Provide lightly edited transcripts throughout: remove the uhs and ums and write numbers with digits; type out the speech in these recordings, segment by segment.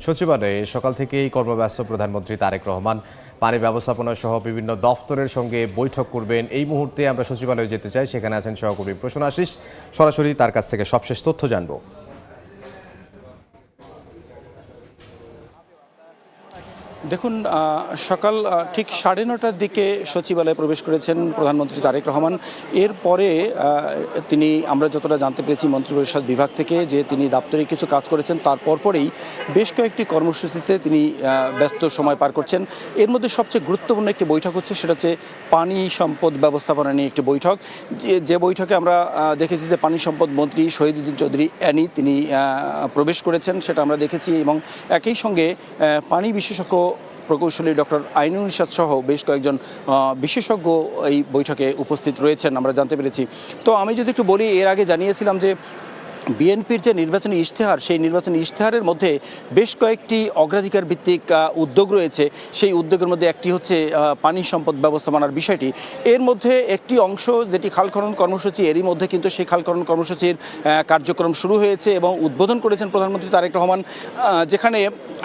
সচিবালয়ে সকাল থেকেই কর্মব্যস্ত প্রধানমন্ত্রী তারেক রহমান পানি ব্যবস্থাপনা সহ বিভিন্ন দফতরের সঙ্গে বৈঠক করবেন। এই মুহূর্তে আমরা সচিবালয়ে যেতে চাই, সেখানে আছেন সহকর্মী প্রসূন আশিস। সরাসরি তার কাছ থেকে সবশেষ তথ্য জানবো। দেখুন, সকাল ঠিক 9:30টার দিকে সচিবালয়ে প্রবেশ করেছেন প্রধানমন্ত্রী তারেক রহমান। এরপরে আমরা যতটা জানতে পেরেছি মন্ত্রিপরিষদ বিভাগ থেকে যে তিনি দাপ্তরিক কিছু কাজ করেছেন, তার পরপরেই বেশ কয়েকটি কর্মসূচিতে তিনি ব্যস্ত সময় পার করছেন। এর মধ্যে সবচেয়ে গুরুত্বপূর্ণ একটি বৈঠক হচ্ছে, সেটা হচ্ছে পানি সম্পদ ব্যবস্থাপনা নিয়ে একটি বৈঠক। যে বৈঠকে আমরা দেখেছি যে পানি সম্পদ মন্ত্রী শহীদুদ্দিন চৌধুরী অ্যানি তিনি প্রবেশ করেছেন, সেটা আমরা দেখেছি। এবং একই সঙ্গে পানি বিশেষজ্ঞ প্রকৌশলী ডক্টর আইনুল ইরশাদ সহ বেশ কয়েকজন বিশেষজ্ঞ এই বৈঠকে উপস্থিত রয়েছেন আমরা জানতে পেরেছি। তো আমি যদি একটু বলি, এর আগে জানিয়েছিলাম যে বিএনপির যে নির্বাচনী ইশতেহার, সেই নির্বাচনী ইশতেহারের মধ্যে বেশ কয়েকটি অগ্রাধিকার ভিত্তিক উদ্যোগ রয়েছে। সেই উদ্যোগের মধ্যে একটি হচ্ছে পানি সম্পদ ব্যবস্থাপনার বিষয়টি। এর মধ্যে একটি অংশ যেটি খাল খনন কর্মসূচি, এরই মধ্যে কিন্তু সেই খাল খনন কর্মসূচির কার্যক্রম শুরু হয়েছে এবং উদ্বোধন করেছেন প্রধানমন্ত্রী তারেক রহমান, যেখানে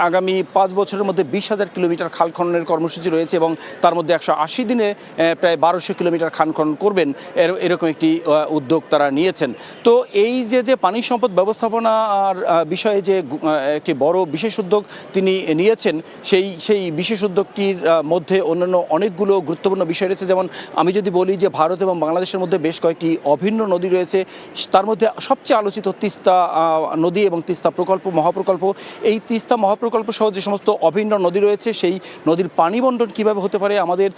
আগামী 5 বছরের মধ্যে 20,000 কিলোমিটার খাল খননের কর্মসূচি রয়েছে এবং তার মধ্যে 180 দিনে প্রায় 1200 কিলোমিটার খাল খনন করবেন, এরকম একটি উদ্যোগ তারা নিয়েছেন। তো এই যে পানি সম্পদ ব্যবস্থাপনার বিষয়ে যে একটি বড় বিশেষ উদ্যোগ তিনি নিয়েছেন, সেই বিশেষ উদ্যোগটির মধ্যে অন্যান্য অনেকগুলো গুরুত্বপূর্ণ বিষয় রয়েছে। যেমন আমি যদি বলি যে ভারত এবং বাংলাদেশের মধ্যে বেশ কয়েকটি অভিন্ন নদী রয়েছে, তার মধ্যে সবচেয়ে আলোচিত তিস্তা নদী এবং তিস্তা প্রকল্প মহাপ্রকল্প। এই তিস্তা মহাপ্রকল্প সহ যে সমস্ত অভিন্ন নদী রয়েছে, সেই নদীর পানি বন্টন কীভাবে হতে পারে, আমাদের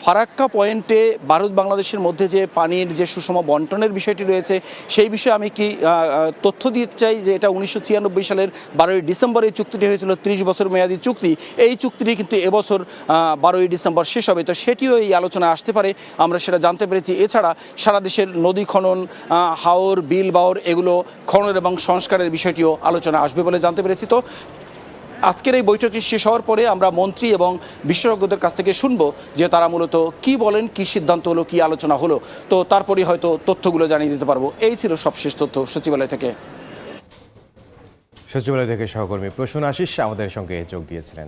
ফারাক্কা পয়েন্টে ভারত বাংলাদেশের মধ্যে যে পানির যে সুষম বন্টনের বিষয়টি রয়েছে, সেই বিষয়ে আমি কি তথ্য দিতে চাই যে এটা 1996 সালের 12ই ডিসেম্বর এই চুক্তিটি হয়েছিল, 30 বছর মেয়াদী চুক্তি। এই চুক্তিটি কিন্তু এবছর 12ই ডিসেম্বর শেষ হবে। তো সেটিও এই আলোচনায় আসতে পারে, আমরা সেটা জানতে পেরেছি। এছাড়া সারা দেশের নদী খনন, হাওর, বিল, বাওর এগুলো খননের এবং সংস্কারের বিষয়টিও আলোচনা আসবে বলে জানতে পেরেছি। তো আজকের এই বৈঠকটি শেষ হওয়ার পরে আমরা মন্ত্রী এবং বিশেষজ্ঞদের কাছ থেকে শুনবো যে তারা মূলত কি বলেন, কি সিদ্ধান্ত হলো, কি আলোচনা হলো। তো তারপরে হয়তো তথ্যগুলো জানিয়ে দিতে পারবো। এই ছিল সবশেষ তথ্য সচিবালয় থেকে। সচিবালয় থেকে সহকর্মী প্রসূন আশিস আমাদের সঙ্গে যোগ দিয়েছিলেন।